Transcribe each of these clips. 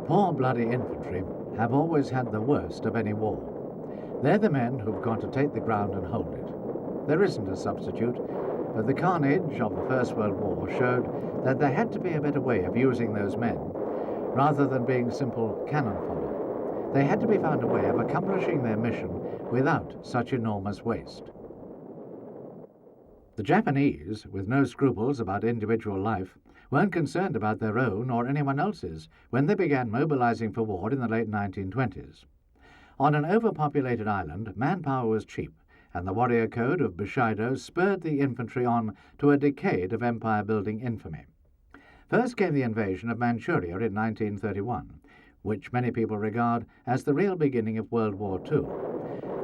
Poor bloody infantry have always had the worst of any war. They're the men who've got to take the ground and hold it. There isn't a substitute, but the carnage of the First World War showed that there had to be a better way of using those men, rather than being simple cannon fodder. They had to be found a way of accomplishing their mission without such enormous waste. The Japanese, with no scruples about individual life, weren't concerned about their own or anyone else's when they began mobilizing for war in the late 1920s. On an overpopulated island, manpower was cheap, and the warrior code of Bushido spurred the infantry on to a decade of empire-building infamy. First came the invasion of Manchuria in 1931, which many people regard as the real beginning of World War II.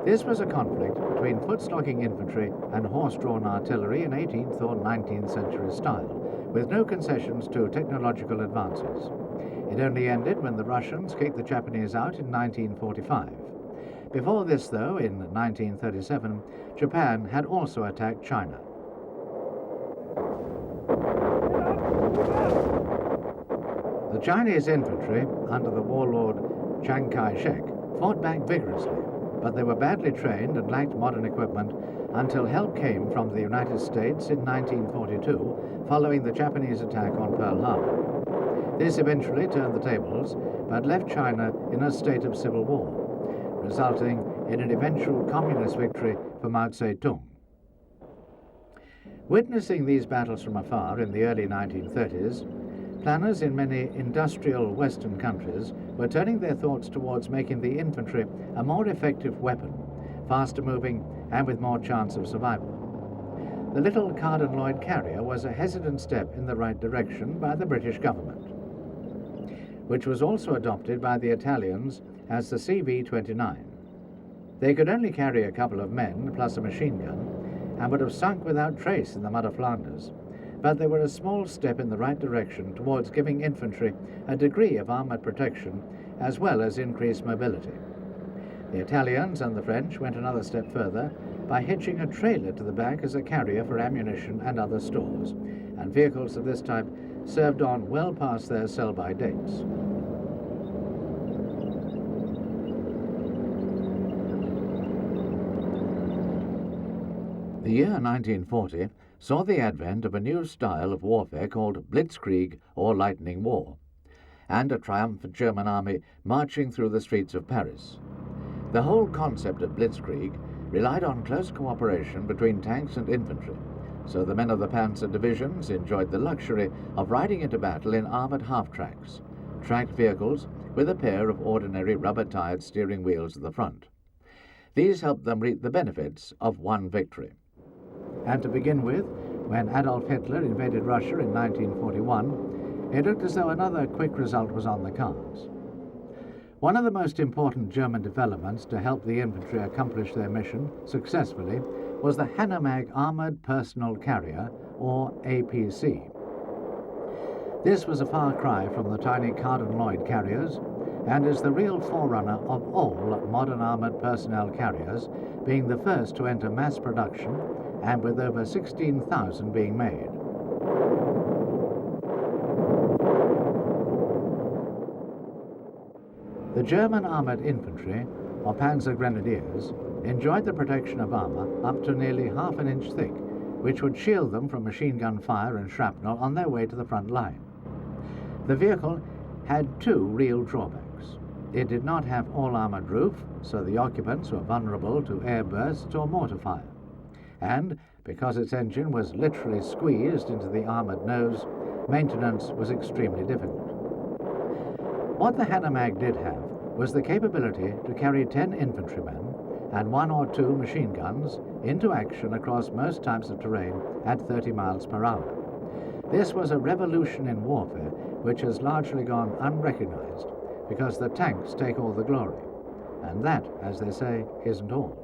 This was a conflict between foot-slogging infantry and horse-drawn artillery in 18th or 19th century style, with no concessions to technological advances. It only ended when the Russians kicked the Japanese out in 1945. Before this, though, in 1937, Japan had also attacked China. The Chinese infantry, under the warlord Chiang Kai-shek, fought back vigorously, but they were badly trained and lacked modern equipment until help came from the United States in 1942, following the Japanese attack on Pearl Harbor. This eventually turned the tables, but left China in a state of civil war, resulting in an eventual communist victory for Mao Zedong. Witnessing these battles from afar in the early 1930s, planners in many industrial Western countries were turning their thoughts towards making the infantry a more effective weapon, faster moving and with more chance of survival. The little Carden-Loyd carrier was a hesitant step in the right direction by the British government, which was also adopted by the Italians as the CV-29. They could only carry a couple of men plus a machine gun and would have sunk without trace in the mud of Flanders, but they were a small step in the right direction towards giving infantry a degree of armoured protection as well as increased mobility. The Italians and the French went another step further by hitching a trailer to the back as a carrier for ammunition and other stores, and vehicles of this type served on well past their sell-by dates. The year 1940 saw the advent of a new style of warfare called blitzkrieg, or lightning war, and a triumphant German army marching through the streets of Paris. The whole concept of blitzkrieg relied on close cooperation between tanks and infantry, so the men of the panzer divisions enjoyed the luxury of riding into battle in armoured half-tracks, tracked vehicles with a pair of ordinary rubber-tired steering wheels at the front. These helped them reap the benefits of one victory. And to begin with, when Adolf Hitler invaded Russia in 1941, it looked as though another quick result was on the cards. One of the most important German developments to help the infantry accomplish their mission successfully was the Hanomag Armoured Personnel Carrier, or APC. This was a far cry from the tiny Carden-Loyd carriers and is the real forerunner of all modern armoured personnel carriers, being the first to enter mass production and with over 16,000 being made. The German armoured infantry, or Panzer Grenadiers, enjoyed the protection of armour up to nearly half an inch thick, which would shield them from machine gun fire and shrapnel on their way to the front line. The vehicle had two real drawbacks. It did not have all-armoured roof, so the occupants were vulnerable to air bursts or mortar fire. And, because its engine was literally squeezed into the armoured nose, maintenance was extremely difficult. What the Hanomag did have was the capability to carry 10 infantrymen and 1 or 2 machine guns into action across most types of terrain at 30 miles per hour. This was a revolution in warfare which has largely gone unrecognized because the tanks take all the glory. And that, as they say, isn't all.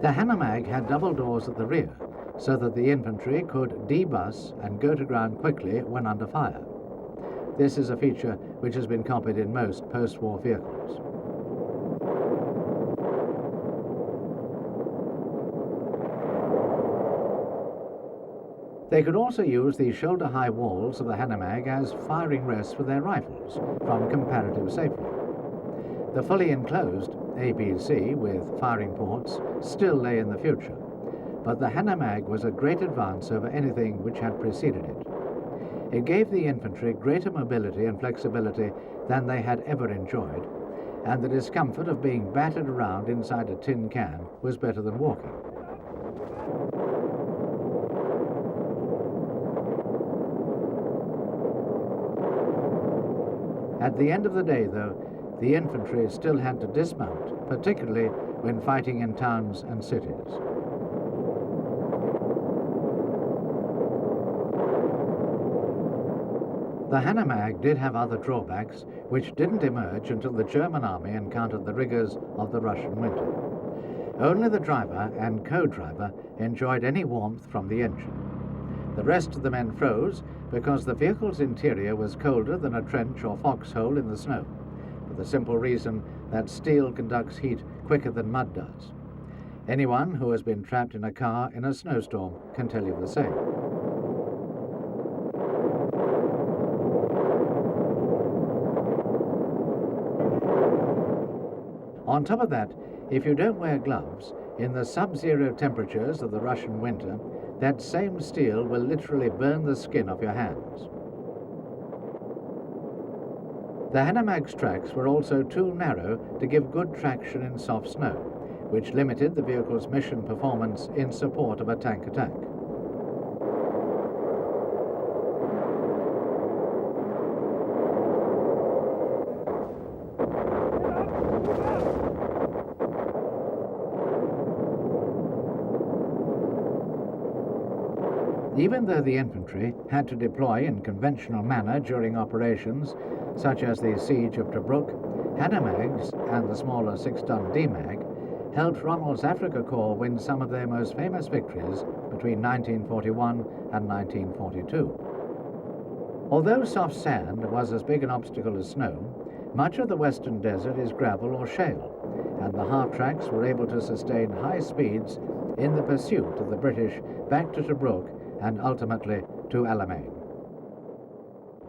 The Hanomag had double doors at the rear, so that the infantry could debus and go to ground quickly when under fire. This is a feature which has been copied in most post-war vehicles. They could also use the shoulder-high walls of the Hanomag as firing rests for their rifles from comparative safety. The fully enclosed ABC with firing ports still lay in the future, but the Hanomag was a great advance over anything which had preceded it. It gave the infantry greater mobility and flexibility than they had ever enjoyed, and the discomfort of being battered around inside a tin can was better than walking. At the end of the day, though, the infantry still had to dismount, particularly when fighting in towns and cities. The Hanomag did have other drawbacks which didn't emerge until the German army encountered the rigors of the Russian winter. Only the driver and co-driver enjoyed any warmth from the engine. The rest of the men froze because the vehicle's interior was colder than a trench or foxhole in the snow, for the simple reason that steel conducts heat quicker than mud does. Anyone who has been trapped in a car in a snowstorm can tell you the same. On top of that, if you don't wear gloves, in the sub-zero temperatures of the Russian winter, that same steel will literally burn the skin off your hands. The Hanomag's tracks were also too narrow to give good traction in soft snow, which limited the vehicle's mission performance in support of a tank attack. Even though the infantry had to deploy in conventional manner during operations such as the Siege of Tobruk, Hanomags and the smaller 6-ton D-Mag helped Rommel's Afrika Korps win some of their most famous victories between 1941 and 1942. Although soft sand was as big an obstacle as snow, much of the western desert is gravel or shale, and the half-tracks were able to sustain high speeds in the pursuit of the British back to Tobruk and ultimately to Alamein.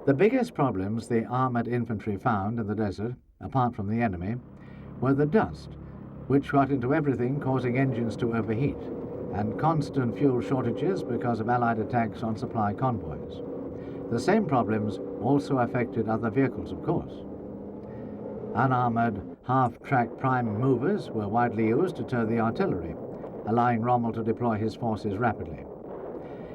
The biggest problems the armoured infantry found in the desert, apart from the enemy, were the dust, which got into everything, causing engines to overheat, and constant fuel shortages because of Allied attacks on supply convoys. The same problems also affected other vehicles, of course. Unarmoured half-track prime movers were widely used to tow the artillery, allowing Rommel to deploy his forces rapidly.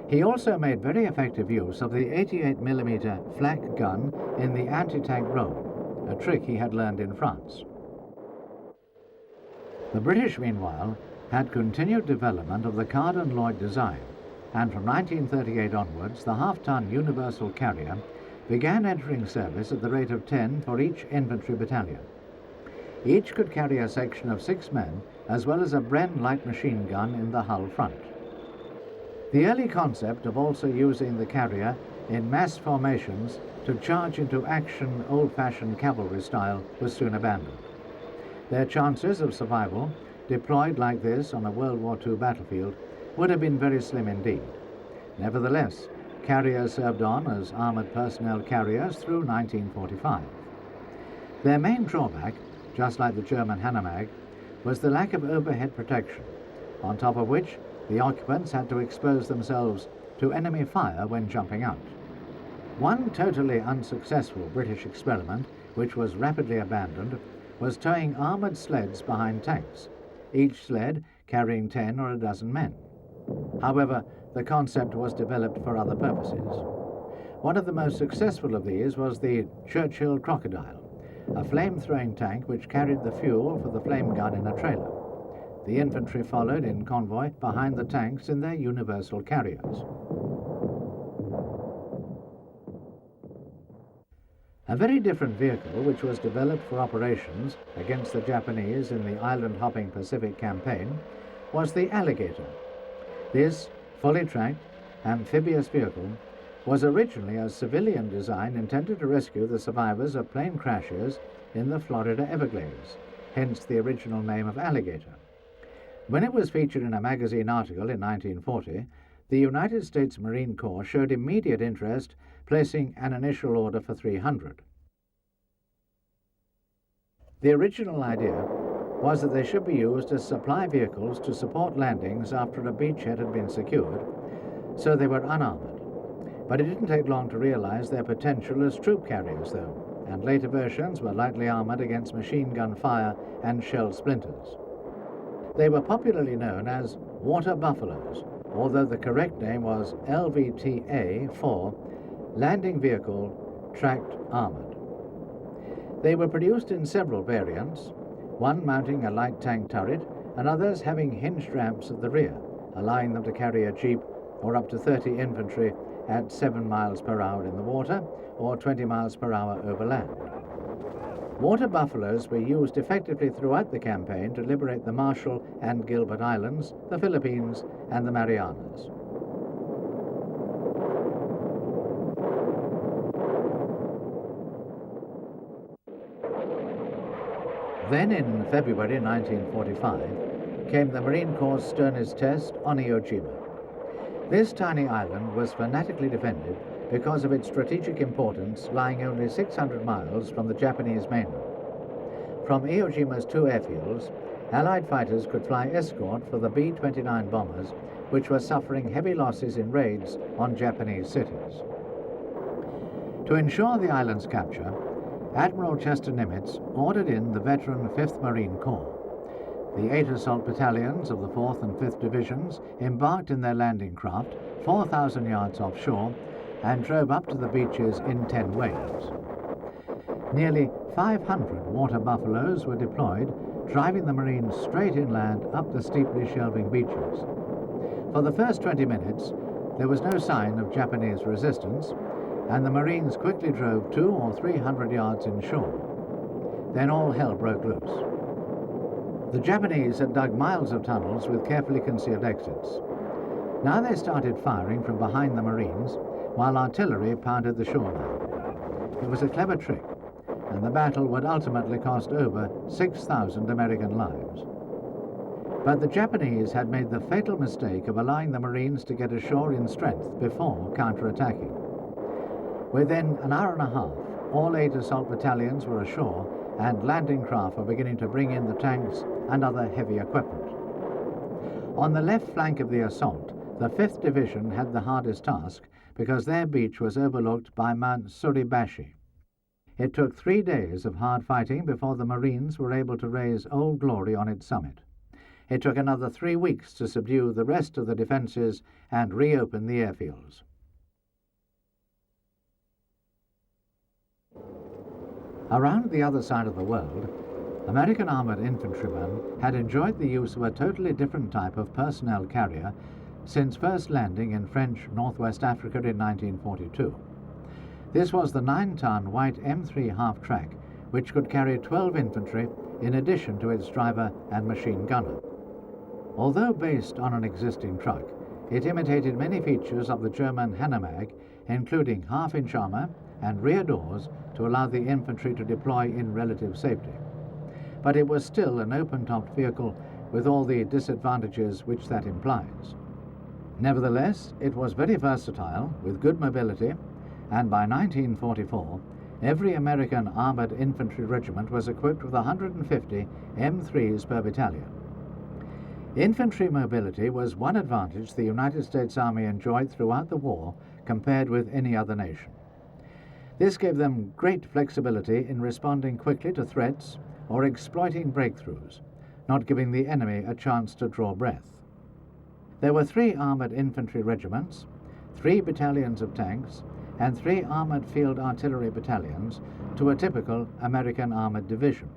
He also made very effective use of the 88mm flak gun in the anti-tank role, a trick he had learned in France. The British, meanwhile, had continued development of the Carden-Lloyd design, and from 1938 onwards, the half-ton universal carrier began entering service at the rate of 10 for each infantry battalion. Each could carry a section of 6 men, as well as a Bren light machine gun in the hull front. The early concept of also using the carrier in mass formations to charge into action old-fashioned cavalry style was soon abandoned. Their chances of survival, deployed like this on a World War II battlefield, would have been very slim indeed. Nevertheless, carriers served on as armoured personnel carriers through 1945. Their main drawback, just like the German Hanomag, was the lack of overhead protection, on top of which the occupants had to expose themselves to enemy fire when jumping out. One totally unsuccessful British experiment, which was rapidly abandoned, was towing armoured sleds behind tanks, each sled carrying 10 or a dozen men. However, the concept was developed for other purposes. One of the most successful of these was the Churchill Crocodile, a flame-throwing tank which carried the fuel for the flame gun in a trailer. The infantry followed in convoy behind the tanks in their universal carriers. A very different vehicle which was developed for operations against the Japanese in the island-hopping Pacific campaign was the Alligator. This fully tracked, amphibious vehicle was originally a civilian design intended to rescue the survivors of plane crashes in the Florida Everglades, hence the original name of Alligator. When it was featured in a magazine article in 1940, The United States Marine Corps showed immediate interest, placing an initial order for 300. The original idea was that they should be used as supply vehicles to support landings after a beachhead had been secured, so they were unarmored. But it didn't take long to realize their potential as troop carriers, though, and later versions were lightly armored against machine gun fire and shell splinters. They were popularly known as water buffaloes, although the correct name was LVTA for Landing Vehicle Tracked Armored. They were produced in several variants, one mounting a light tank turret and others having hinged ramps at the rear, allowing them to carry a jeep or up to 30 infantry at 7 miles per hour in the water or 20 miles per hour over land. Water buffaloes were used effectively throughout the campaign to liberate the Marshall and Gilbert Islands, the Philippines, and the Marianas. Then in February 1945 came the Marine Corps' sternest test on Iwo Jima. This tiny island was fanatically defended because of its strategic importance, lying only 600 miles from the Japanese mainland. From Iwo Jima's 2 airfields, Allied fighters could fly escort for the B-29 bombers, which were suffering heavy losses in raids on Japanese cities. To ensure the island's capture, Admiral Chester Nimitz ordered in the veteran 5th Marine Corps. The 8 assault battalions of the 4th and 5th Divisions embarked in their landing craft 4,000 yards offshore and drove up to the beaches in 10 waves. Nearly 500 water buffaloes were deployed, driving the Marines straight inland up the steeply shelving beaches. For the first 20 minutes, there was no sign of Japanese resistance, and the Marines quickly drove 200 or 300 yards inshore. Then all hell broke loose. The Japanese had dug miles of tunnels with carefully concealed exits. Now they started firing from behind the Marines, while artillery pounded the shoreline. It was a clever trick, and the battle would ultimately cost over 6,000 American lives. But the Japanese had made the fatal mistake of allowing the Marines to get ashore in strength before counterattacking. Within an hour and a half, all 8 assault battalions were ashore, and landing craft were beginning to bring in the tanks and other heavy equipment. On the left flank of the assault, the 5th Division had the hardest task because their beach was overlooked by Mount Suribashi. It took 3 days of hard fighting before the Marines were able to raise Old Glory on its summit. It took another 3 weeks to subdue the rest of the defenses and reopen the airfields. Around the other side of the world, American armored infantrymen had enjoyed the use of a totally different type of personnel carrier since first landing in French Northwest Africa in 1942. This was the 9-ton white M3 half-track, which could carry 12 infantry in addition to its driver and machine gunner. Although based on an existing truck, it imitated many features of the German Hanomag, including half-inch armor and rear doors to allow the infantry to deploy in relative safety. But it was still an open-topped vehicle with all the disadvantages which that implies. Nevertheless, it was very versatile, with good mobility, and by 1944, every American armored infantry regiment was equipped with 150 M3s per battalion. Infantry mobility was one advantage the United States Army enjoyed throughout the war compared with any other nation. This gave them great flexibility in responding quickly to threats or exploiting breakthroughs, not giving the enemy a chance to draw breath. There were 3 armored infantry regiments, 3 battalions of tanks, and 3 armored field artillery battalions to a typical American armored division.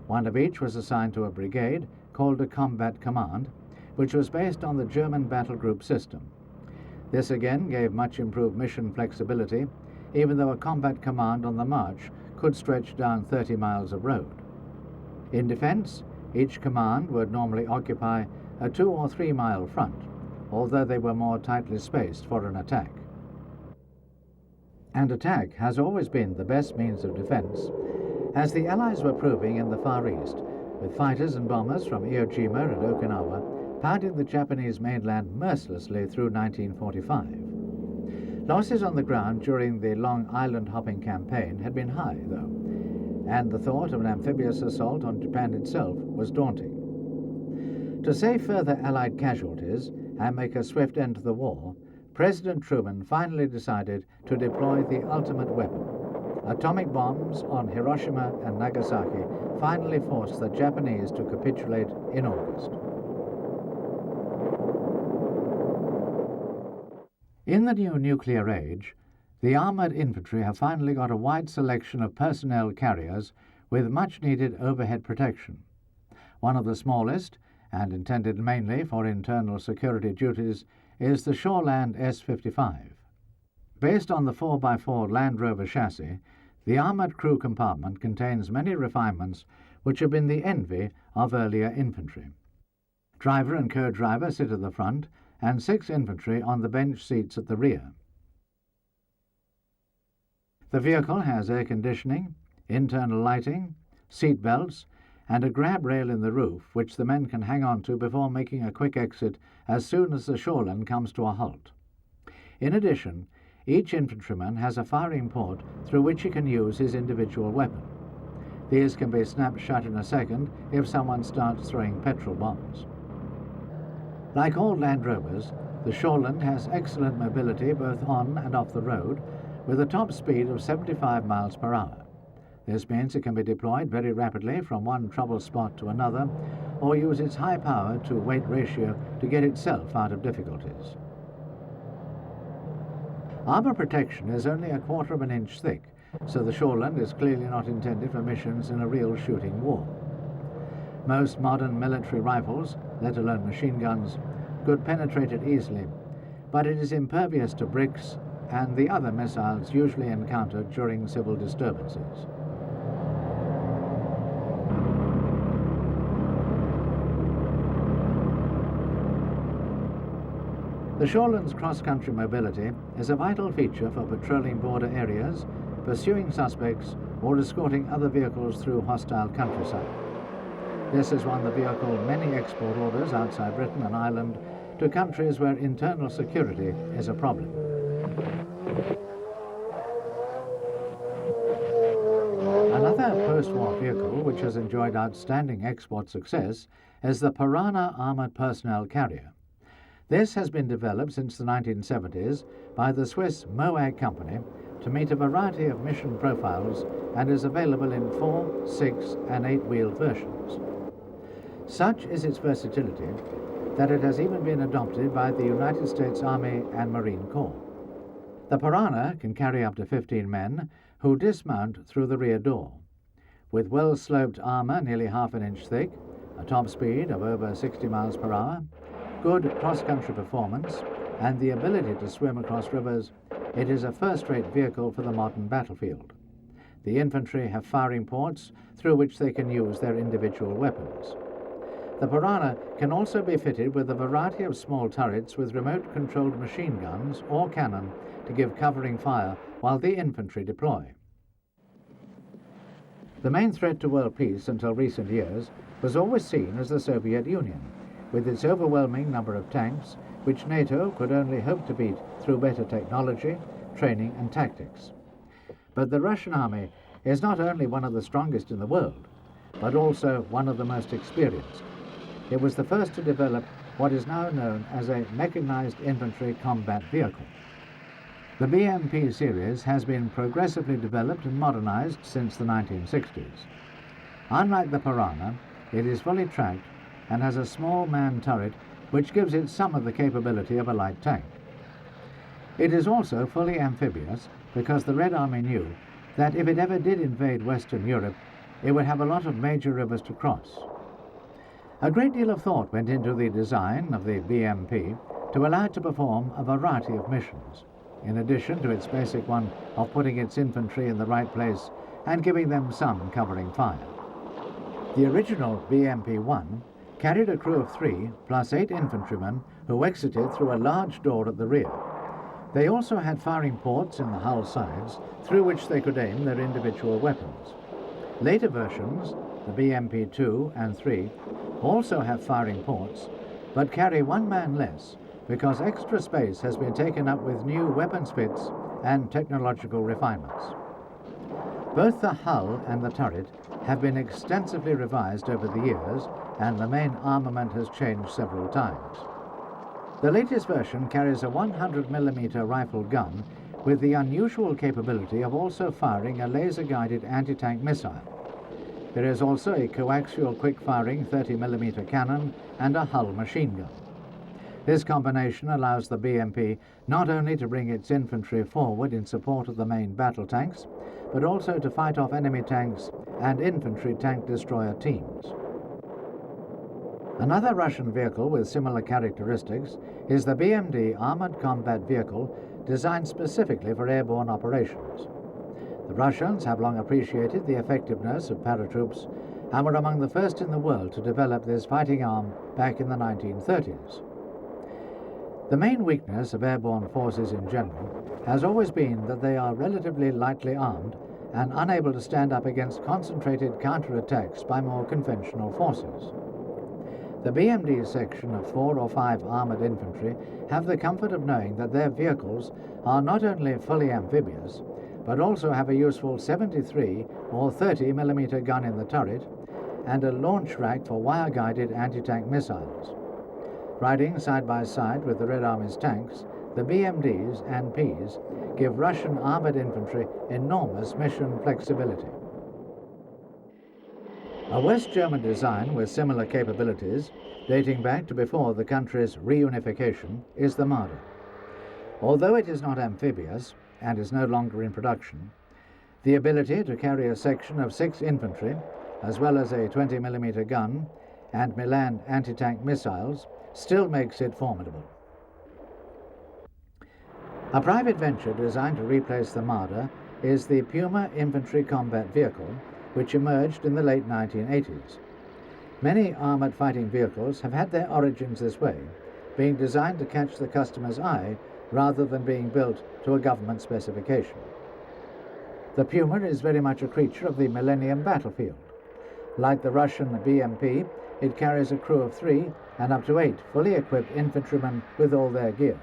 One of each was assigned to a brigade called a combat command, which was based on the German battle group system. This again gave much improved mission flexibility, even though a combat command on the march could stretch down 30 miles of road. In defense, each command would normally occupy a 2 or 3 mile front, although they were more tightly spaced for an attack. And attack has always been the best means of defense, as the Allies were proving in the Far East, with fighters and bombers from Iwo Jima and Okinawa pounding the Japanese mainland mercilessly through 1945. Losses on the ground during the long island-hopping campaign had been high, though, and the thought of an amphibious assault on Japan itself was daunting. To save further Allied casualties and make a swift end to the war, President Truman finally decided to deploy the ultimate weapon. Atomic bombs on Hiroshima and Nagasaki finally forced the Japanese to capitulate in August. In the new nuclear age, the armoured infantry have finally got a wide selection of personnel carriers with much-needed overhead protection. One of the smallest, and intended mainly for internal security duties, is the Shoreland S-55. Based on the 4x4 Land Rover chassis, the armoured crew compartment contains many refinements which have been the envy of earlier infantry. Driver and co-driver sit at the front, and 6 infantry on the bench seats at the rear. The vehicle has air conditioning, internal lighting, seat belts, and a grab rail in the roof which the men can hang on to before making a quick exit as soon as the shoreline comes to a halt. In addition, each infantryman has a firing port through which he can use his individual weapon. These can be snapped shut in a second if someone starts throwing petrol bombs. Like all Land Rovers, the Shoreland has excellent mobility both on and off the road, with a top speed of 75 miles per hour. This means it can be deployed very rapidly from one trouble spot to another, or use its high power to weight ratio to get itself out of difficulties. Armour protection is only 1/4 of an inch thick, so the Shoreland is clearly not intended for missions in a real shooting war. Most modern military rifles, let alone machine guns, could penetrate it easily, but it is impervious to bricks and the other missiles usually encountered during civil disturbances. The Shoreland's cross-country mobility is a vital feature for patrolling border areas, pursuing suspects, or escorting other vehicles through hostile countryside. This has won the vehicle many export orders outside Britain and Ireland to countries where internal security is a problem. Another post-war vehicle which has enjoyed outstanding export success is the Piranha Armoured Personnel Carrier. This has been developed since the 1970s by the Swiss Moag company to meet a variety of mission profiles and is available in 4, 6 and 8-wheeled versions. Such is its versatility that it has even been adopted by the United States Army and Marine Corps. The Piranha can carry up to 15 men who dismount through the rear door. With well-sloped armour nearly 1/2 an inch thick, a top speed of over 60 miles per hour, good cross-country performance, and the ability to swim across rivers, it is a first-rate vehicle for the modern battlefield. The infantry have firing ports through which they can use their individual weapons. The Piranha can also be fitted with a variety of small turrets with remote-controlled machine guns or cannon to give covering fire while the infantry deploy. The main threat to world peace until recent years was always seen as the Soviet Union, with its overwhelming number of tanks, which NATO could only hope to beat through better technology, training and tactics. But the Russian army is not only one of the strongest in the world, but also one of the most experienced. It was the first to develop what is now known as a mechanized infantry combat vehicle. The BMP series has been progressively developed and modernized since the 1960s. Unlike the Piranha, it is fully tracked and has a small man turret which gives it some of the capability of a light tank. It is also fully amphibious because the Red Army knew that if it ever did invade Western Europe, it would have a lot of major rivers to cross. A great deal of thought went into the design of the BMP to allow it to perform a variety of missions, in addition to its basic one of putting its infantry in the right place and giving them some covering fire. The original BMP-1 carried a crew of 3 plus 8 infantrymen who exited through a large door at the rear. They also had firing ports in the hull sides through which they could aim their individual weapons. Later versions, the BMP-2 and 3, also have firing ports, but carry one man less because extra space has been taken up with new weapons pits and technological refinements. Both the hull and the turret have been extensively revised over the years, and the main armament has changed several times. The latest version carries a 100mm rifle gun with the unusual capability of also firing a laser-guided anti-tank missile. There is also a coaxial quick-firing 30mm cannon and a hull machine gun. This combination allows the BMP not only to bring its infantry forward in support of the main battle tanks, but also to fight off enemy tanks and infantry tank destroyer teams. Another Russian vehicle with similar characteristics is the BMD Armored Combat Vehicle, designed specifically for airborne operations. The Russians have long appreciated the effectiveness of paratroops and were among the first in the world to develop this fighting arm back in the 1930s. The main weakness of airborne forces in general has always been that they are relatively lightly armed and unable to stand up against concentrated counterattacks by more conventional forces. The BMD section of 4 or 5 armoured infantry have the comfort of knowing that their vehicles are not only fully amphibious, but also have a useful 73 or 30mm gun in the turret and a launch rack for wire-guided anti-tank missiles. Riding side by side with the Red Army's tanks, the BMDs and Ps give Russian armoured infantry enormous mission flexibility. A West German design with similar capabilities, dating back to before the country's reunification, is the Marder. Although it is not amphibious and is no longer in production, the ability to carry a section of 6 infantry, as well as a 20mm gun and Milan anti-tank missiles, still makes it formidable. A private venture designed to replace the Marder is the Pummer Infantry Combat Vehicle, which emerged in the late 1980s. Many armoured fighting vehicles have had their origins this way, being designed to catch the customer's eye rather than being built to a government specification. The Puma is very much a creature of the Millennium battlefield. Like the Russian BMP, it carries a crew of 3 and up to 8 fully equipped infantrymen with all their gear.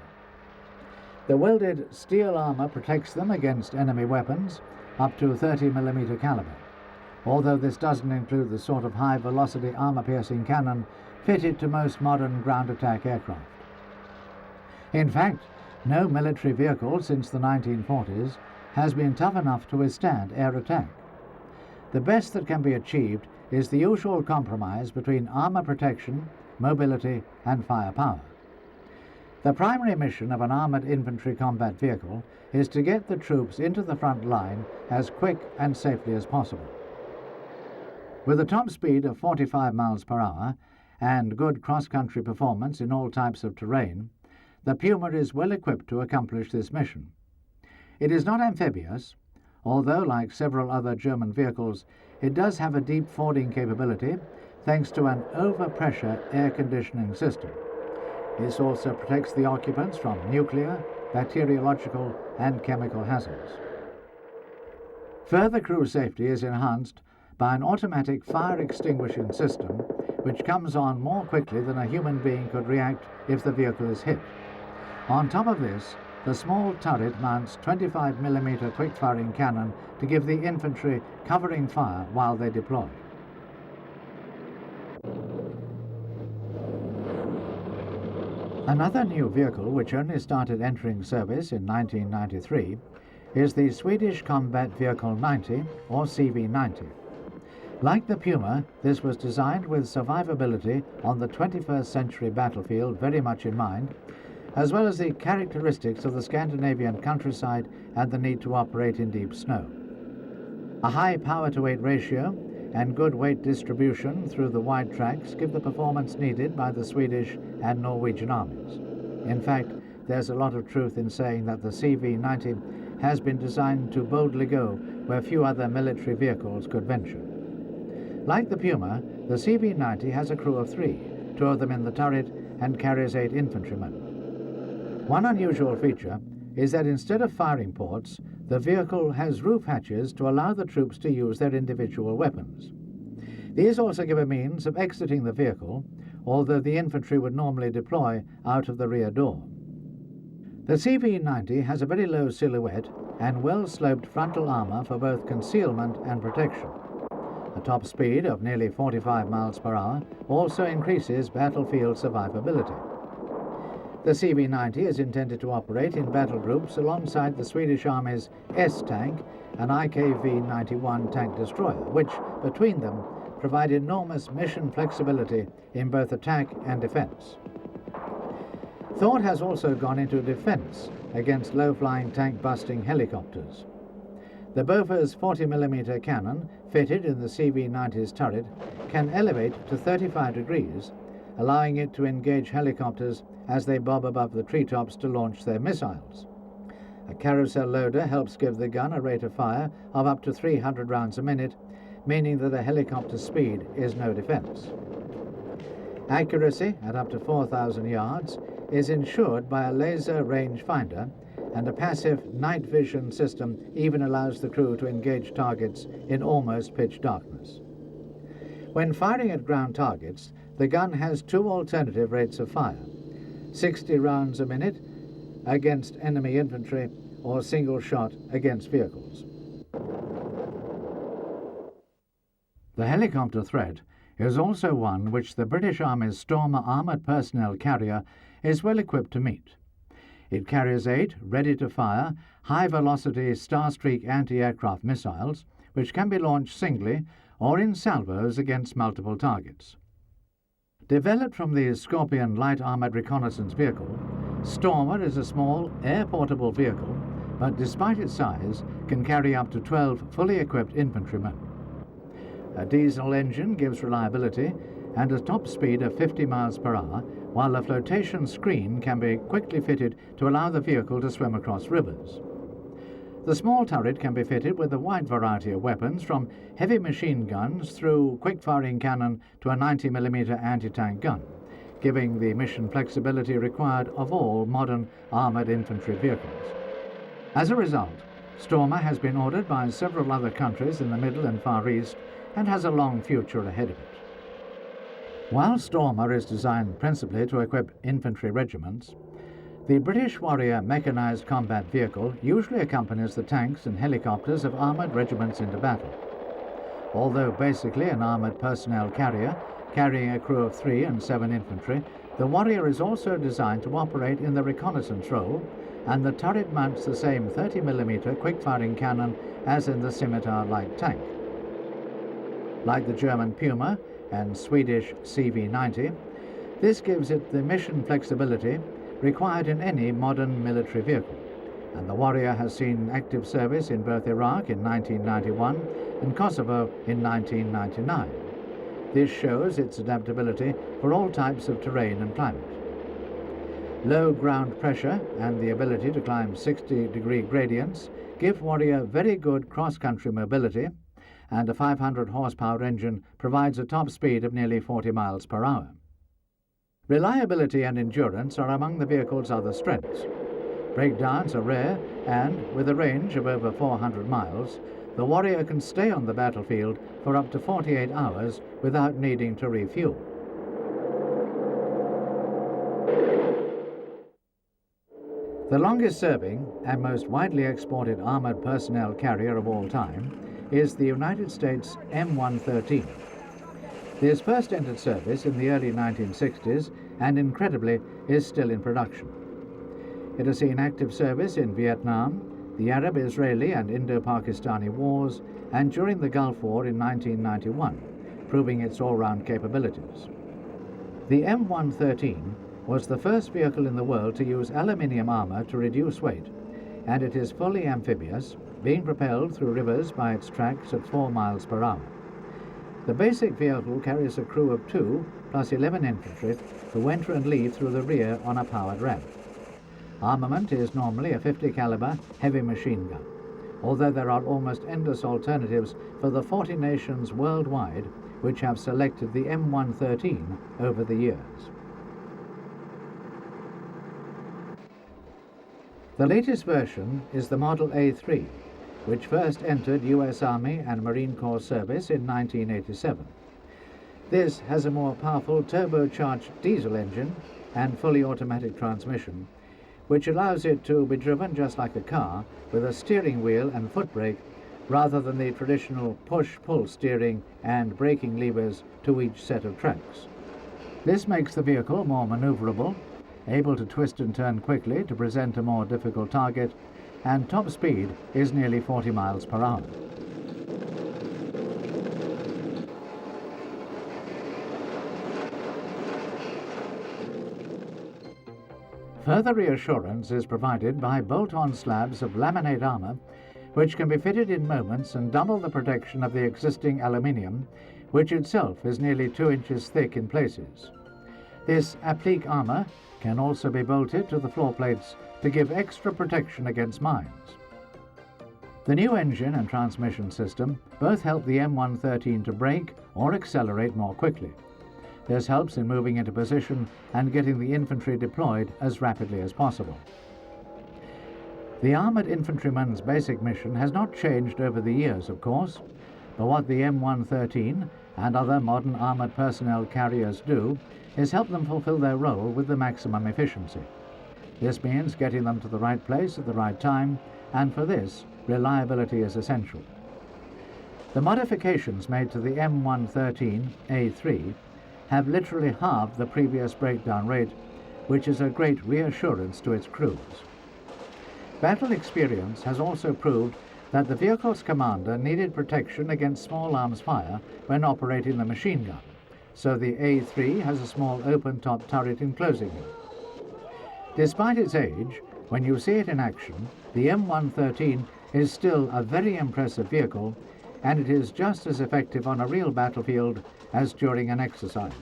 The welded steel armour protects them against enemy weapons up to 30mm caliber, although this doesn't include the sort of high-velocity armour-piercing cannon fitted to most modern ground attack aircraft. In fact, no military vehicle since the 1940s has been tough enough to withstand air attack. The best that can be achieved is the usual compromise between armour protection, mobility and firepower. The primary mission of an armoured infantry combat vehicle is to get the troops into the front line as quick and safely as possible. With a top speed of 45 miles per hour and good cross-country performance in all types of terrain, the Puma is well equipped to accomplish this mission. It is not amphibious, although, like several other German vehicles, it does have a deep fording capability thanks to an overpressure air conditioning system. This also protects the occupants from nuclear, bacteriological and chemical hazards. Further crew safety is enhanced by an automatic fire extinguishing system which comes on more quickly than a human being could react if the vehicle is hit. On top of this, the small turret mounts 25mm quick-firing cannon to give the infantry covering fire while they deploy. Another new vehicle which only started entering service in 1993 is the Swedish Combat Vehicle 90, or CV-90. Like the Puma, this was designed with survivability on the 21st century battlefield very much in mind, as well as the characteristics of the Scandinavian countryside and the need to operate in deep snow. A high power-to-weight ratio and good weight distribution through the wide tracks give the performance needed by the Swedish and Norwegian armies. In fact, there's a lot of truth in saying that the CV-90 has been designed to boldly go where few other military vehicles could venture. Like the Puma, the CV-90 has a crew of 3, 2 of them in the turret, and carries 8 infantrymen. One unusual feature is that instead of firing ports, the vehicle has roof hatches to allow the troops to use their individual weapons. These also give a means of exiting the vehicle although the infantry would normally deploy out of the rear door. The CV-90 has a very low silhouette and well-sloped frontal armour for both concealment and protection. A top speed of nearly 45 miles per hour also increases battlefield survivability. The CV-90 is intended to operate in battle groups alongside the Swedish Army's S-tank and IKV-91 tank destroyer, which, between them, provide enormous mission flexibility in both attack and defence. Thought has also gone into defence against low-flying tank-busting helicopters. The Bofors 40mm cannon, fitted in the CV-90's turret, can elevate to 35 degrees, allowing it to engage helicopters as they bob above the treetops to launch their missiles. A carousel loader helps give the gun a rate of fire of up to 300 rounds a minute, meaning that a helicopter's speed is no defence. Accuracy at up to 4,000 yards is ensured by a laser rangefinder, and a passive night vision system even allows the crew to engage targets in almost pitch darkness. When firing at ground targets, the gun has two alternative rates of fire: 60 rounds a minute against enemy infantry or single shot against vehicles. The helicopter threat is also one which the British Army's Stormer armoured personnel carrier is well equipped to meet. It carries 8 ready-to-fire, high-velocity Starstreak anti-aircraft missiles, which can be launched singly or in salvos against multiple targets. Developed from the Scorpion light armoured reconnaissance vehicle, Stormer is a small, air-portable vehicle, but despite its size, can carry up to 12 fully equipped infantrymen. A diesel engine gives reliability and a top speed of 50 miles per hour, while a flotation screen can be quickly fitted to allow the vehicle to swim across rivers. The small turret can be fitted with a wide variety of weapons, from heavy machine guns through quick-firing cannon to a 90mm anti-tank gun, giving the mission flexibility required of all modern armoured infantry vehicles. As a result, Stormer has been ordered by several other countries in the Middle and Far East and has a long future ahead of it. While Stormer is designed principally to equip infantry regiments, the British Warrior mechanized combat vehicle usually accompanies the tanks and helicopters of armoured regiments into battle. Although basically an armoured personnel carrier, carrying a crew of 3 and 7 infantry, the Warrior is also designed to operate in the reconnaissance role, and the turret mounts the same 30mm quick-firing cannon as in the Scimitar light tank. Like the German Pummer and Swedish CV-90, this gives it the mission flexibility required in any modern military vehicle, and the Warrior has seen active service in both Iraq in 1991 and Kosovo in 1999. This shows its adaptability for all types of terrain and climate. Low ground pressure and the ability to climb 60-degree gradients give Warrior very good cross-country mobility, and a 500 horsepower engine provides a top speed of nearly 40 miles per hour. Reliability and endurance are among the vehicle's other strengths. Breakdowns are rare, and with a range of over 400 miles, the Warrior can stay on the battlefield for up to 48 hours without needing to refuel. The longest-serving and most widely exported armoured personnel carrier of all time is the United States M113. This first entered service in the early 1960s and, incredibly, is still in production. It has seen active service in Vietnam, the Arab, Israeli and Indo-Pakistani wars, and during the Gulf War in 1991, proving its all-round capabilities. The M113 was the first vehicle in the world to use aluminium armour to reduce weight, and it is fully amphibious, being propelled through rivers by its tracks at 4 miles per hour. The basic vehicle carries a crew of 2 plus 11 infantry who enter and leave through the rear on a powered ramp. Armament is normally a 50 caliber heavy machine gun, although there are almost endless alternatives for the 40 nations worldwide which have selected the M113 over the years. The latest version is the Model A3, which first entered US Army and Marine Corps service in 1987. This has a more powerful turbocharged diesel engine and fully automatic transmission, which allows it to be driven just like a car with a steering wheel and foot brake rather than the traditional push-pull steering and braking levers to each set of tracks. This makes the vehicle more maneuverable, able to twist and turn quickly to present a more difficult target, and top speed is nearly 40 miles per hour. Further reassurance is provided by bolt-on slabs of laminate armour, which can be fitted in moments and double the protection of the existing aluminium, which itself is nearly 2 inches thick in places. This applique armour can also be bolted to the floor plates to give extra protection against mines. The new engine and transmission system both help the M113 to brake or accelerate more quickly. This helps in moving into position and getting the infantry deployed as rapidly as possible. The armoured infantryman's basic mission has not changed over the years, of course, but what the M113 and other modern armoured personnel carriers do is help them fulfil their role with the maximum efficiency. This means getting them to the right place at the right time, and for this, reliability is essential. The modifications made to the M113A3 have literally halved the previous breakdown rate, which is a great reassurance to its crews. Battle experience has also proved that the vehicle's commander needed protection against small arms fire when operating the machine gun, so the A3 has a small open-top turret enclosing it. Despite its age, when you see it in action, the M113 is still a very impressive vehicle, and it is just as effective on a real battlefield as during an exercise.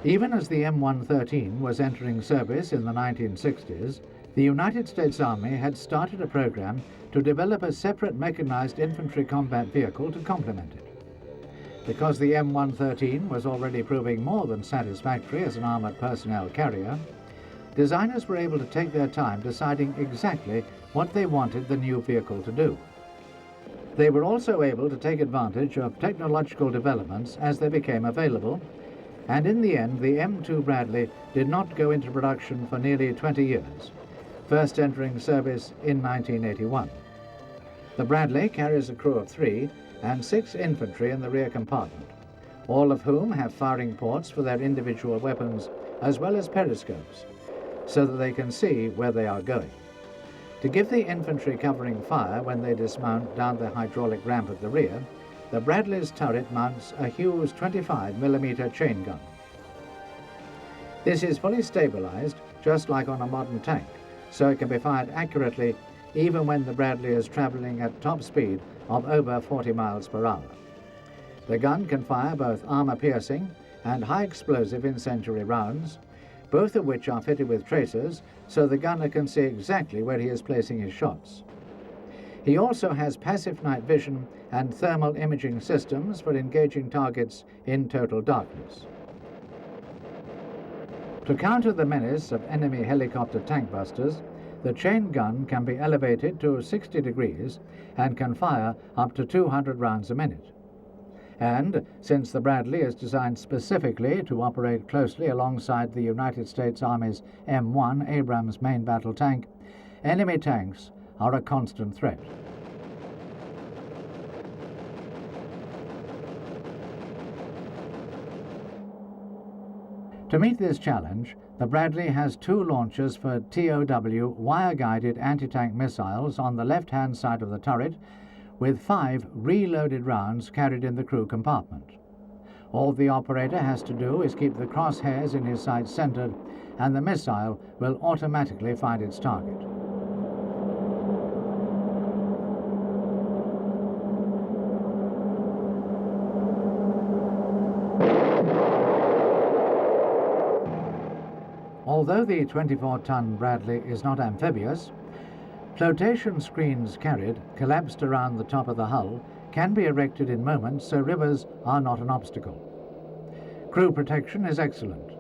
Even as the M113 was entering service in the 1960s, the United States Army had started a program to develop a separate mechanized infantry combat vehicle to complement it. Because the M113 was already proving more than satisfactory as an armored personnel carrier, designers were able to take their time deciding exactly what they wanted the new vehicle to do. They were also able to take advantage of technological developments as they became available, and in the end the M2 Bradley did not go into production for nearly 20 years, first entering service in 1981. The Bradley carries a crew of 3 and 6 infantry in the rear compartment, all of whom have firing ports for their individual weapons as well as periscopes, so that they can see where they are going. To give the infantry covering fire when they dismount down the hydraulic ramp at the rear, the Bradley's turret mounts a Hughes 25mm chain gun. This is fully stabilized, just like on a modern tank, so it can be fired accurately even when the Bradley is traveling at top speed of over 40 miles per hour. The gun can fire both armor-piercing and high-explosive incendiary rounds, both of which are fitted with tracers, so the gunner can see exactly where he is placing his shots. He also has passive night vision and thermal imaging systems for engaging targets in total darkness. To counter the menace of enemy helicopter tank busters, the chain gun can be elevated to 60 degrees and can fire up to 200 rounds a minute. And since the Bradley is designed specifically to operate closely alongside the United States Army's M1 Abrams main battle tank, enemy tanks are a constant threat. To meet this challenge, the Bradley has 2 launchers for TOW wire-guided anti-tank missiles on the left-hand side of the turret, with 5 reloaded rounds carried in the crew compartment. All the operator has to do is keep the crosshairs in his sights centered and the missile will automatically find its target. Although the 24-ton Bradley is not amphibious, flotation screens carried, collapsed around the top of the hull, can be erected in moments so rivers are not an obstacle. Crew protection is excellent.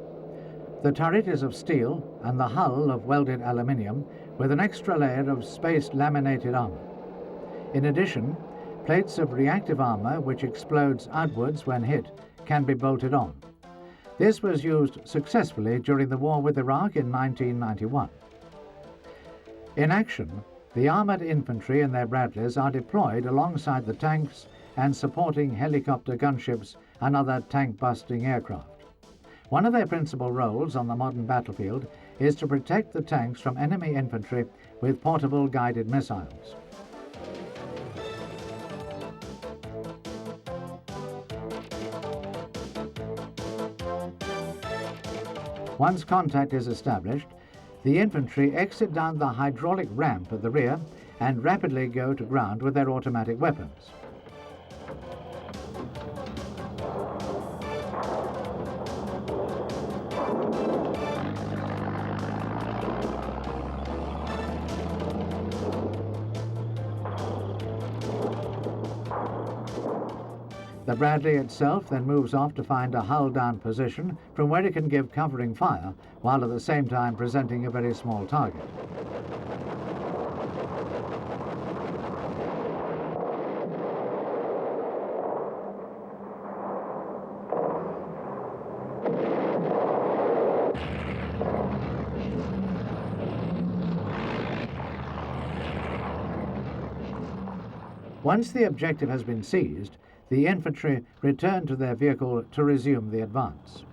The turret is of steel and the hull of welded aluminium with an extra layer of spaced laminated armour. In addition, plates of reactive armour which explodes outwards when hit can be bolted on. This was used successfully during the war with Iraq in 1991. In action, the armoured infantry and their Bradleys are deployed alongside the tanks and supporting helicopter gunships and other tank-busting aircraft. One of their principal roles on the modern battlefield is to protect the tanks from enemy infantry with portable guided missiles. Once contact is established, the infantry exit down the hydraulic ramp at the rear and rapidly go to ground with their automatic weapons. The Bradley itself then moves off to find a hull-down position from where it can give covering fire, while at the same time presenting a very small target. Once the objective has been seized, the infantry return to their vehicle to resume the advance.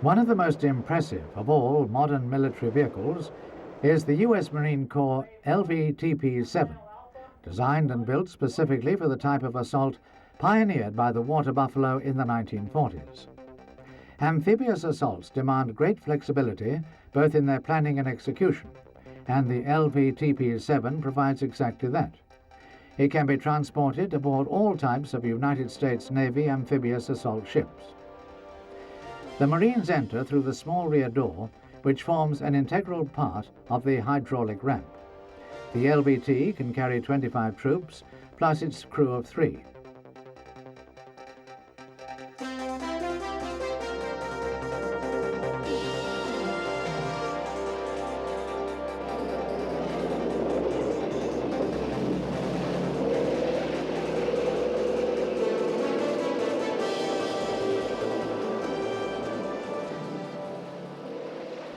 One of the most impressive of all modern military vehicles is the U.S. Marine Corps LVTP-7, designed and built specifically for the type of assault pioneered by the water buffalo in the 1940s. Amphibious assaults demand great flexibility both in their planning and execution, and the LVTP-7 provides exactly that. It can be transported aboard all types of United States Navy amphibious assault ships. The Marines enter through the small rear door, which forms an integral part of the hydraulic ramp. The LVT can carry 25 troops, plus its crew of 3.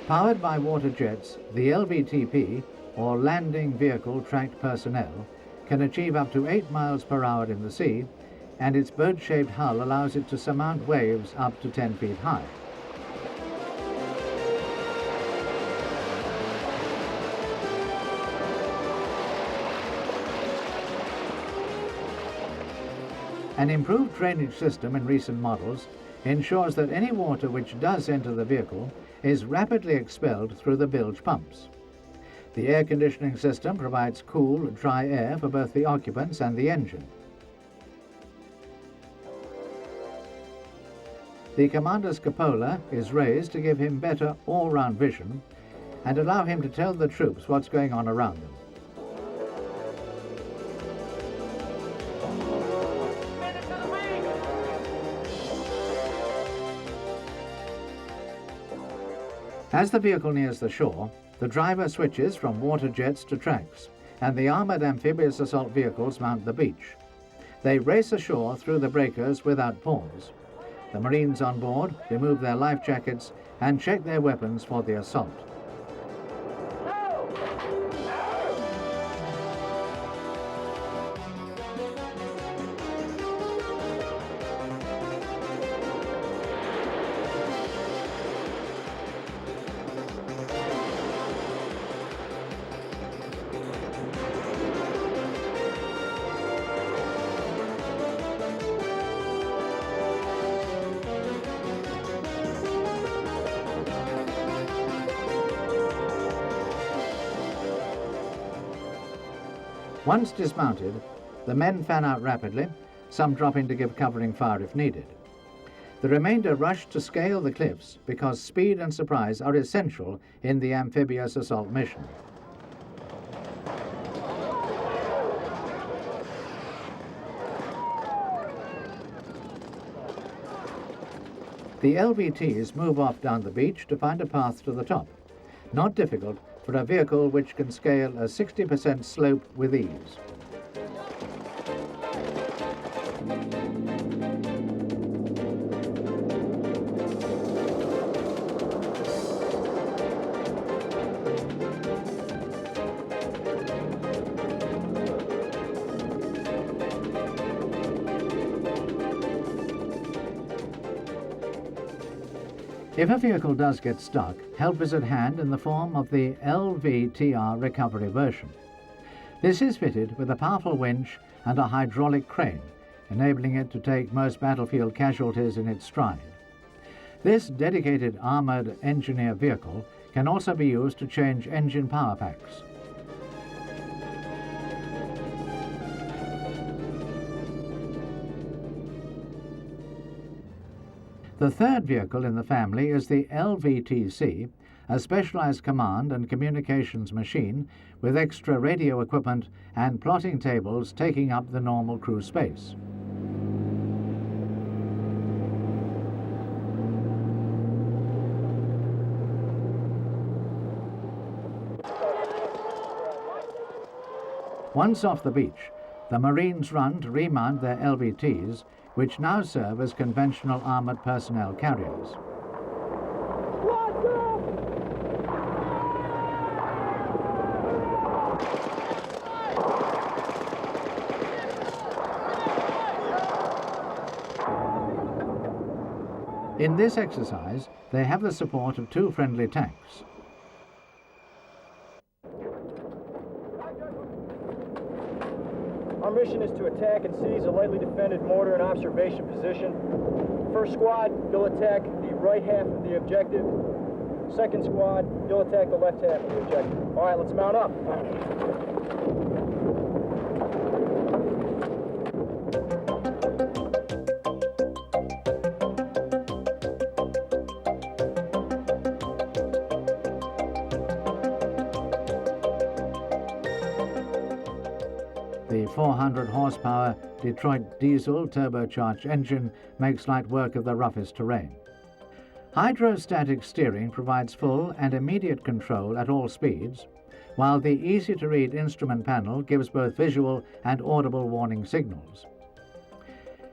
Powered by water jets, the LVTP, or Landing Vehicle Tracked Personnel, can achieve up to 8 miles per hour in the sea, and its boat-shaped hull allows it to surmount waves up to 10 feet high. An improved drainage system in recent models ensures that any water which does enter the vehicle is rapidly expelled through the bilge pumps. The air conditioning system provides cool, dry air for both the occupants and the engine. The commander's cupola is raised to give him better all-round vision and allow him to tell the troops what's going on around them. As the vehicle nears the shore, the driver switches from water jets to tracks, and the armoured amphibious assault vehicles mount the beach. They race ashore through the breakers without pause. The Marines on board remove their life jackets and check their weapons for the assault. Once dismounted, the men fan out rapidly, some dropping to give covering fire if needed. The remainder rush to scale the cliffs because speed and surprise are essential in the amphibious assault mission. The LVTs move off down the beach to find a path to the top. Not difficult for a vehicle which can scale a 60% slope with ease. If a vehicle does get stuck, help is at hand in the form of the LVTR recovery version. This is fitted with a powerful winch and a hydraulic crane, enabling it to take most battlefield casualties in its stride. This dedicated armoured engineer vehicle can also be used to change engine power packs. The third vehicle in the family is the LVTC, a specialized command and communications machine with extra radio equipment and plotting tables taking up the normal crew space. Once off the beach, the Marines run to remount their LVTs, which now serve as conventional armoured personnel carriers. In this exercise, they have the support of 2 friendly tanks. Our mission is to attack and seize a lightly defended mortar in observation position. First squad, you'll attack the right half of the objective. Second squad, you'll attack the left half of the objective. All right, let's mount up. The 400 horsepower Detroit diesel turbocharged engine makes light work of the roughest terrain. Hydrostatic steering provides full and immediate control at all speeds, while the easy-to-read instrument panel gives both visual and audible warning signals.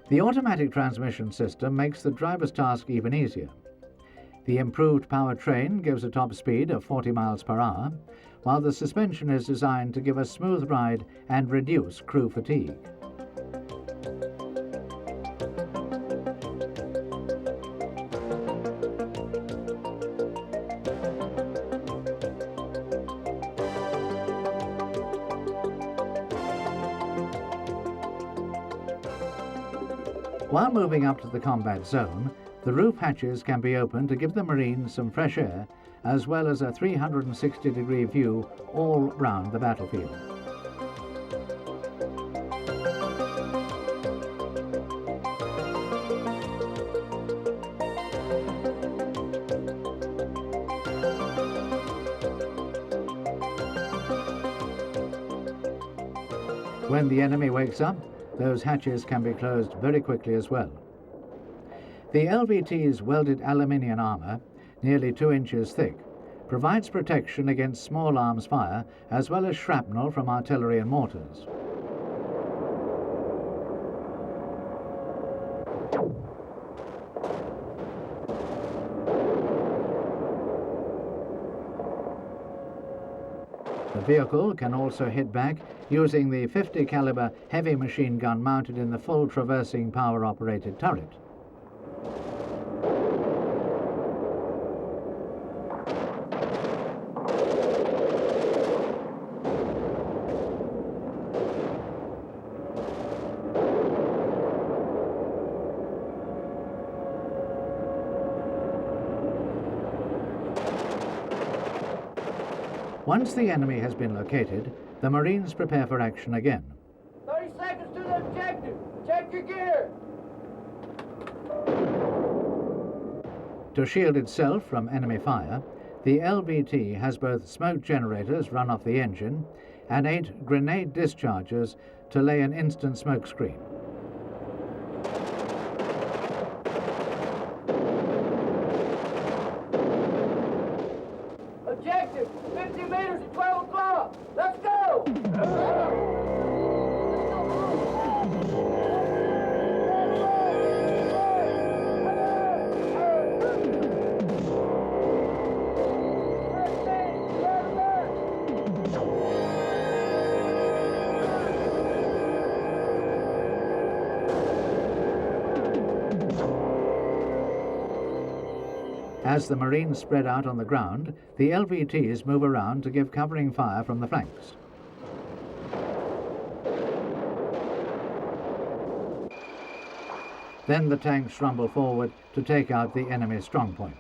The automatic transmission system makes the driver's task even easier. The improved powertrain gives a top speed of 40 miles per hour, while the suspension is designed to give a smooth ride and reduce crew fatigue. While moving up to the combat zone, the roof hatches can be opened to give the Marines some fresh air, as well as a 360-degree view all round the battlefield. When the enemy wakes up, those hatches can be closed very quickly as well. The LVT's welded aluminium armour, nearly 2 inches thick, provides protection against small arms fire as well as shrapnel from artillery and mortars. The vehicle can also hit back using the 50 caliber heavy machine gun mounted in the full traversing power operated turret. Once the enemy has been located, the Marines prepare for action again. 30 seconds to the objective. Check your gear. To shield itself from enemy fire, the LVT has both smoke generators run off the engine and 8 grenade dischargers to lay an instant smoke screen. Objective, 50 meters at 12 o'clock. Let's go! As the Marines spread out on the ground, the LVTs move around to give covering fire from the flanks. Then the tanks rumble forward to take out the enemy strongpoint.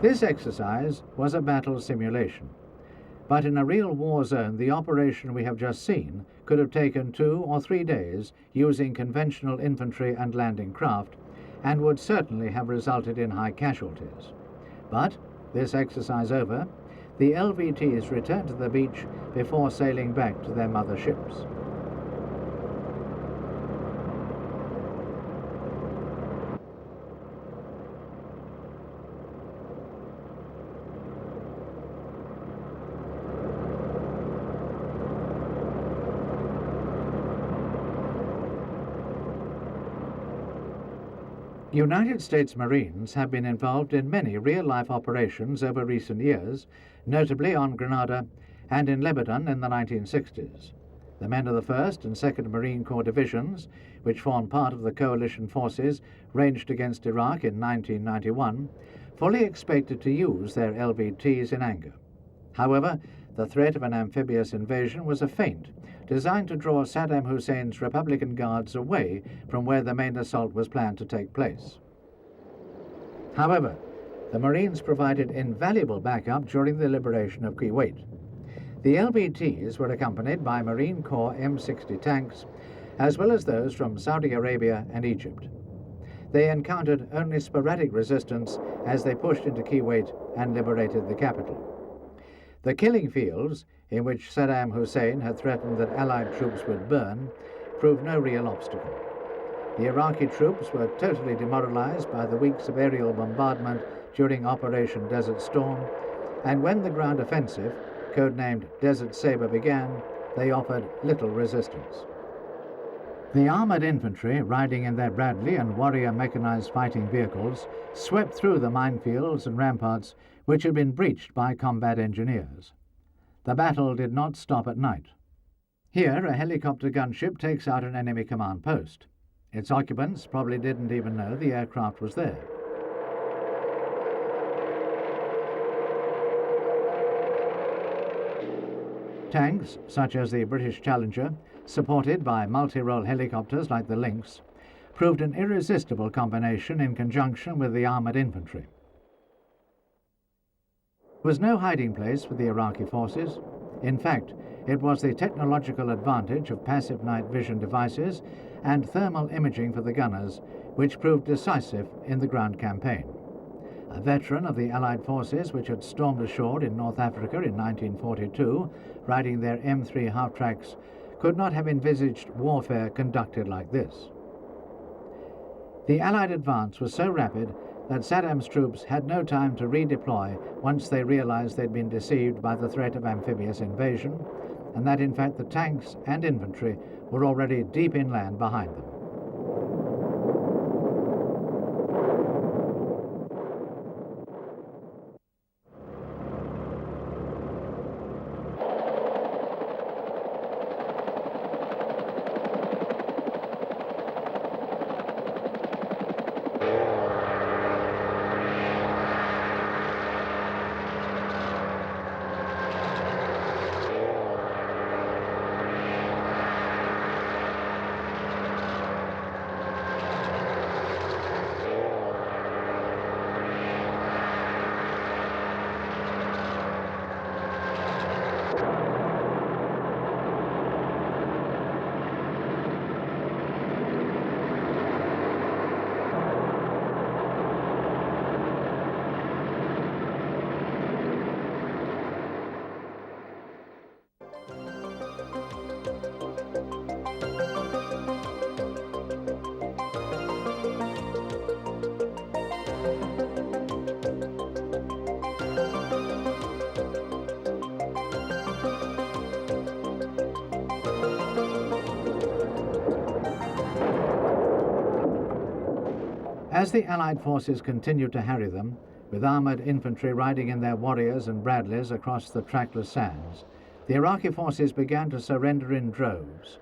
This exercise was a battle simulation, but in a real war zone the operation we have just seen could have taken 2 or 3 days using conventional infantry and landing craft and would certainly have resulted in high casualties. But, this exercise over, the LVTs returned to the beach before sailing back to their mother ships. United States Marines have been involved in many real-life operations over recent years, notably on Grenada and in Lebanon in the 1960s. The men of the 1st and 2nd Marine Corps divisions, which formed part of the coalition forces ranged against Iraq in 1991, fully expected to use their LVTs in anger. However, the threat of an amphibious invasion was a feint designed to draw Saddam Hussein's Republican Guards away from where the main assault was planned to take place. However, the Marines provided invaluable backup during the liberation of Kuwait. The LVTs were accompanied by Marine Corps M60 tanks, as well as those from Saudi Arabia and Egypt. They encountered only sporadic resistance as they pushed into Kuwait and liberated the capital. The killing fields, in which Saddam Hussein had threatened that Allied troops would burn, proved no real obstacle. The Iraqi troops were totally demoralized by the weeks of aerial bombardment during Operation Desert Storm, and when the ground offensive, codenamed Desert Sabre, began, they offered little resistance. The armored infantry, riding in their Bradley and Warrior mechanized fighting vehicles, swept through the minefields and ramparts which had been breached by combat engineers. The battle did not stop at night. Here, a helicopter gunship takes out an enemy command post. Its occupants probably didn't even know the aircraft was there. Tanks, such as the British Challenger, supported by multi-role helicopters like the Lynx, proved an irresistible combination in conjunction with the armored infantry. There was no hiding place for the Iraqi forces. In fact, it was the technological advantage of passive night vision devices and thermal imaging for the gunners which proved decisive in the ground campaign. A veteran of the Allied forces which had stormed ashore in North Africa in 1942, riding their M3 half-tracks, could not have envisaged warfare conducted like this. The Allied advance was so rapid that Saddam's troops had no time to redeploy once they realized they'd been deceived by the threat of amphibious invasion, and that in fact the tanks and infantry were already deep inland behind them. As the Allied forces continued to harry them, with armoured infantry riding in their Warriors and Bradleys across the trackless sands, the Iraqi forces began to surrender in droves.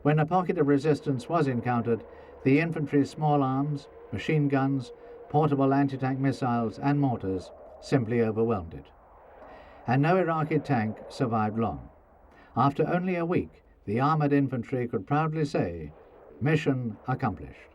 When a pocket of resistance was encountered, the infantry's small arms, machine guns, portable anti-tank missiles and mortars simply overwhelmed it. And no Iraqi tank survived long. After only a week, the armoured infantry could proudly say, "Mission accomplished."